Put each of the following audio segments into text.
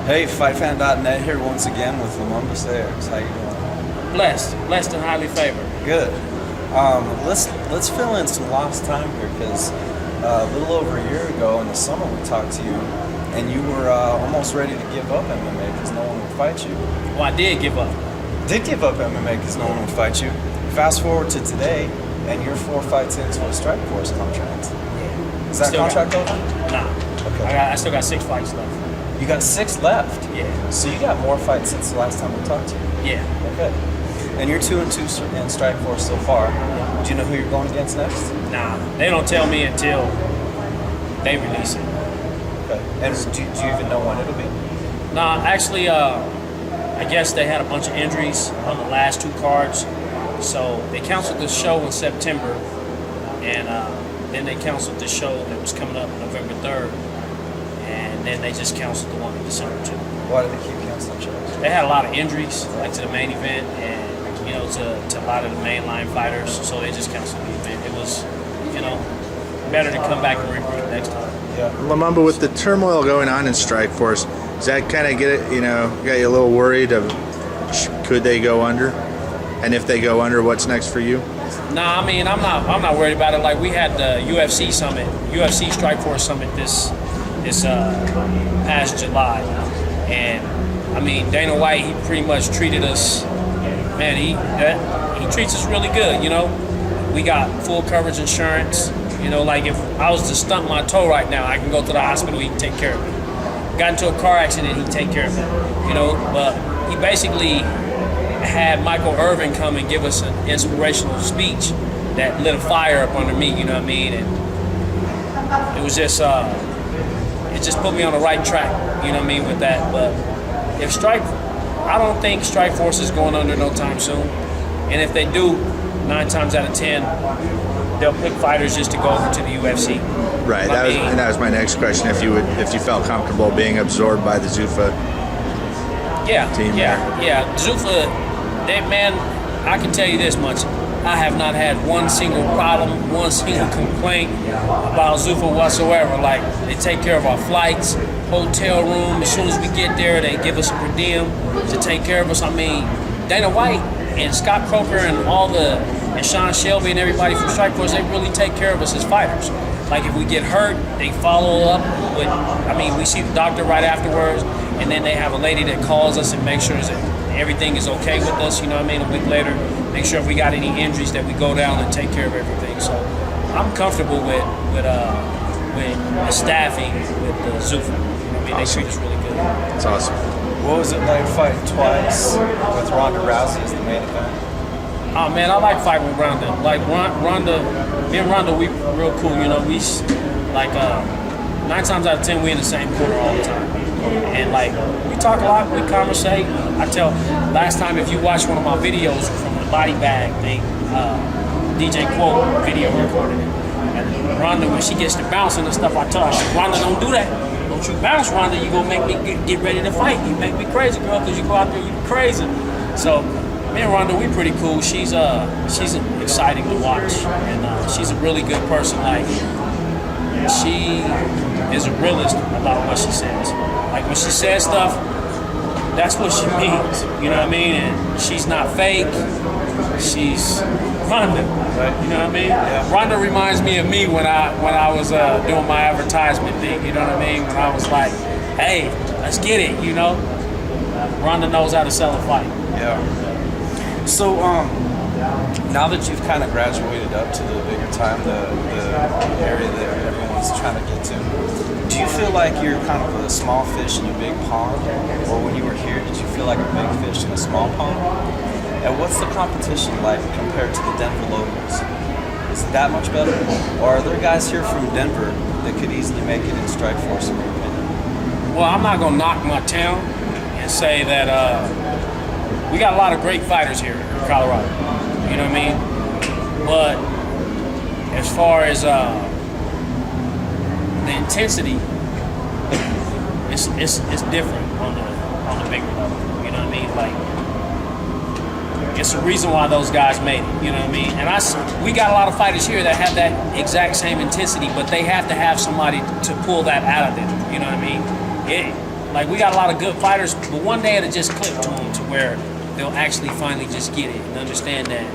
Hey, FightFan.net here once again with Lumumba Sayers. How you doing? Blessed and highly favored. Good. Let's fill in some lost time here because a little over a year ago in the summer we talked to you, and you were almost ready to give up MMA because no one would fight you. Well, I did give up. Did give up MMA because no one would fight you. Fast forward to today, and you're 4 fights into a Strikeforce contract. Yeah. Is that contract over? Nah. Okay. I still got 6 fights left. You got 6 left. Yeah. So you got more fights since the last time we talked to you. Yeah. Okay. And you're 2-2 in Strikeforce so far. Do you know who you're going against next? Nah. They don't tell me until they release it. Okay. And do you even know when it'll be? Nah. Actually, I guess they had a bunch of injuries on the last 2 cards, so they canceled the show in September, and then they canceled the show that was coming up November 3rd. And then they just canceled the one in December too. Why did they keep canceling shows? They had a lot of injuries, like to the main event, and to a lot of the mainline fighters. So they just canceled the event. It was, better to come back and regroup next time. Yeah. Lumumba, with the turmoil going on in Strikeforce, does that kind of get it? Got you a little worried of could they go under? And if they go under, what's next for you? Nah, I mean, I'm not worried about it. Like, we had the UFC summit, UFC Strikeforce summit this past July, and I mean, Dana White, he pretty much treated us, man, he treats us really good. We got full coverage insurance. Like, if I was to stump my toe right now, I can go to the hospital, he can take care of me. Got into a car accident, he'd take care of me. But he basically had Michael Irvin come and give us an inspirational speech that lit a fire up under me, you know what I mean? And it was just it just put me on the right track, you know what I mean, with that. But I don't think Strikeforce is going under no time soon. And if they do, 9 times out of 10, they'll pick fighters just to go over to the UFC. Right. That was my next question. If you felt comfortable being absorbed by the Zuffa team. Yeah. Zuffa, man, I can tell you this much. I have not had one single problem, one single complaint about Zuffa whatsoever. Like, they take care of our flights, hotel room. As soon as we get there, they give us a per diem to take care of us. I mean, Dana White and Scott Coker and Sean Shelby and everybody from Strikeforce, they really take care of us as fighters. Like, if we get hurt, they follow up with, we see the doctor right afterwards, and then they have a lady that calls us and makes sure that everything is okay with us, a week later, make sure if we got any injuries that we go down and take care of everything. So I'm comfortable with the staffing with the Zuffa. They treat us really good. That's awesome. What was it like fighting twice with Ronda Rousey as the main event? Oh man, I like fighting with Ronda. Like, Ronda, me and Ronda, we real cool. We like 9 times out of 10 we in the same corner all the time. And like, we talk a lot, we conversate. I tell, last time, if you watch one of my videos from the body bag thing, DJ Quote video recorded it. And Ronda, when she gets to bouncing and stuff, I tell her, Ronda, don't do that. Don't you bounce, Ronda. You gonna make me get ready to fight. You make me crazy, girl, because you go out there, you crazy. So me and Ronda, we pretty cool. She's exciting to watch, and she's a really good person. Like, she is a realist about what she says. Like, when she says stuff, that's what she means. You know what I mean? And she's not fake. She's Ronda. Right? You know what I mean? Yeah. Ronda reminds me of me when I was doing my advertisement thing. You know what I mean? When I was like, hey, let's get it. Ronda knows how to sell a fight. Yeah. So, now that you've kind of graduated up to the bigger time, the area that everyone's trying to get to, do you feel like you're kind of a small fish in a big pond? Or when you were here, did you feel like a big fish in a small pond? And what's the competition like compared to the Denver locals? Is it that much better? Or are there guys here from Denver that could easily make it in Strikeforce, in your opinion? Well, I'm not going to knock my town and say that we got a lot of great fighters here in Colorado. You know what I mean? But as far as the intensity, it's different on the bigger level. You know what I mean? Like, it's the reason why those guys made it. You know what I mean? And we got a lot of fighters here that have that exact same intensity, but they have to have somebody to pull that out of them. You know what I mean? Like we got a lot of good fighters, but one day it'll just click to them to where they'll actually finally just get it and understand that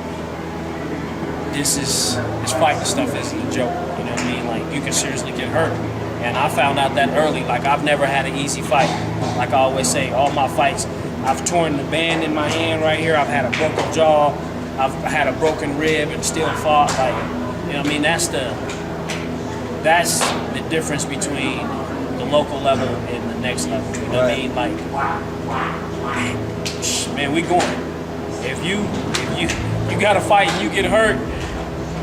this fighting stuff isn't a joke. You know what I mean? Like you can seriously get hurt. And I found out that early. Like I've never had an easy fight. Like I always say, all my fights, I've torn the band in my hand right here. I've had a broken jaw. I've had a broken rib and still fought. Like, you know what I mean? That's the difference between the local level and the next level. You know what I mean? Like, man, we going. If you got to fight and you get hurt,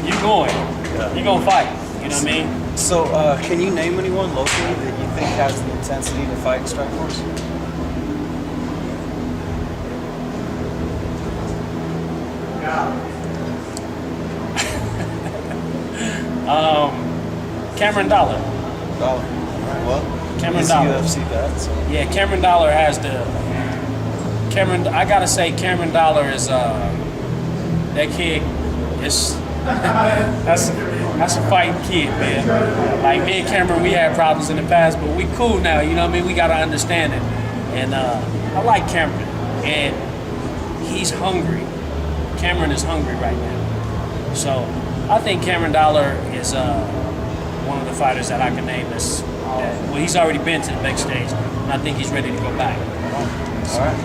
you going. You gonna fight. You know what I mean? So, can you name anyone locally that you think has the intensity to fight in Strikeforce? Cameron Dollar. Dollar. Well, Cameron he's Dollar. UFC vet. So. Yeah, Cameron Dollar has I gotta say, Cameron Dollar is that kid. Is that's a fighting kid, man. Like me and Cameron, we had problems in the past, but we cool now. You know what I mean? We gotta understand it. And I like Cameron, and he's hungry. Cameron is hungry right now. So I think Cameron Dollar is one of the fighters that I can name well, he's already been to the big stage, and I think he's ready to go back. All right.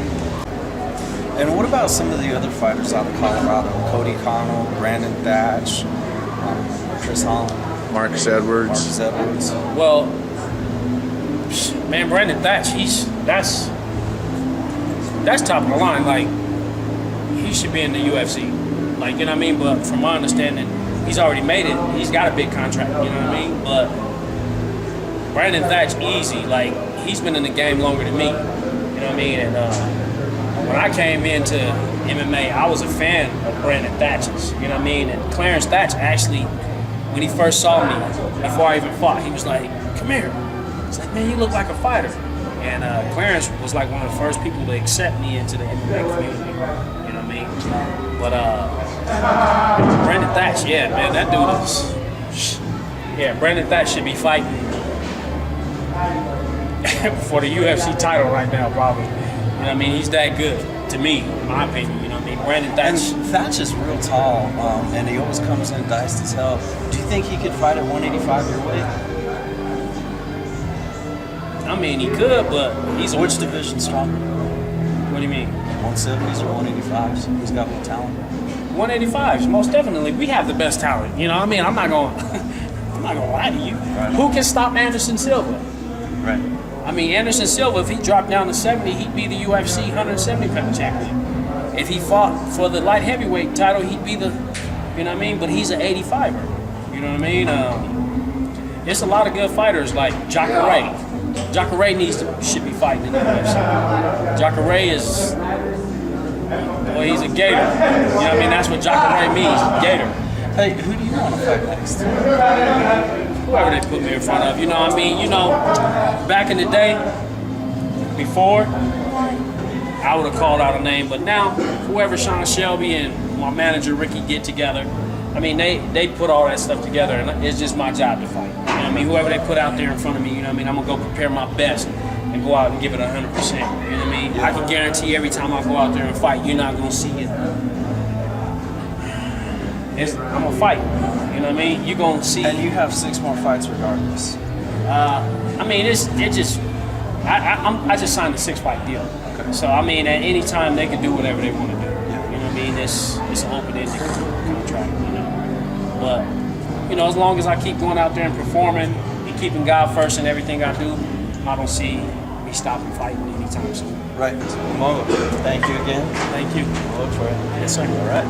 And what about some of the other fighters out of Colorado? Cody Connell, Brandon Thatch, Chris Holland, Marcus Edwards. Well, man, Brandon Thatch, that's top of the line. Like, he should be in the UFC. Like, you know what I mean? But from my understanding, he's already made it. He's got a big contract, you know what I mean? But Brandon Thatch, easy. Like, he's been in the game longer than me. You know what I mean? And when I came into MMA, I was a fan of Brandon Thatch's. You know what I mean? And Clarence Thatch actually, when he first saw me, before I even fought, he was like, "Come here." He's like, "Man, you look like a fighter." And Clarence was like one of the first people to accept me into the MMA community. You know what I mean? But Brandon Thatch, yeah, man, that dude is. Yeah, Brandon Thatch should be fighting for the UFC title right now, probably. You know what I mean? He's that good, to me, in my opinion. You know what I mean? Brandon Thatch. And Thatch is real tall, and he always comes in diced as hell. Do you think he could fight at 185 your weight? I mean, he could, but he's Which division stronger? What do you mean? 170s or 185s? Who's got more talent? 185s, most definitely. We have the best talent. You know what I mean? I'm not going to lie to you. Right. Who can stop Anderson Silva? Right. I mean, Anderson Silva, if he dropped down to 70, he'd be the UFC 170-pound champion. If he fought for the light heavyweight title, he'd be the, you know what I mean? But he's an 85er. You know what I mean? There's a lot of good fighters like Jacare. Jacare should be fighting in the UFC. Jacare is, well, he's a gator. You know what I mean? That's what Jacare means, gator. Hey, who do you want to fight next? Whoever they put me in front of, you know what I mean? You know, back in the day, before, I would have called out a name, but now, whoever Sean Shelby and my manager Ricky get together, I mean, they put all that stuff together, and it's just my job to fight. You know what I mean? Whoever they put out there in front of me, you know what I mean? I'm going to go prepare my best and go out and give it 100%. You know what I mean? I can guarantee every time I go out there and fight, you're not going to see it. I'm going to fight. You know what I mean? You're going to see. And you have 6 more fights regardless. I mean, I just signed a 6-fight deal. Okay. So, I mean, at any time, they can do whatever they want to do. You know what I mean? It's an open-ended contract, you know. But, you know, as long as I keep going out there and performing and keeping God first in everything I do, I don't see me stopping fighting anytime soon. Right. Mo, thank you again. Thank you. We'll look for it. Yes, sir. All right.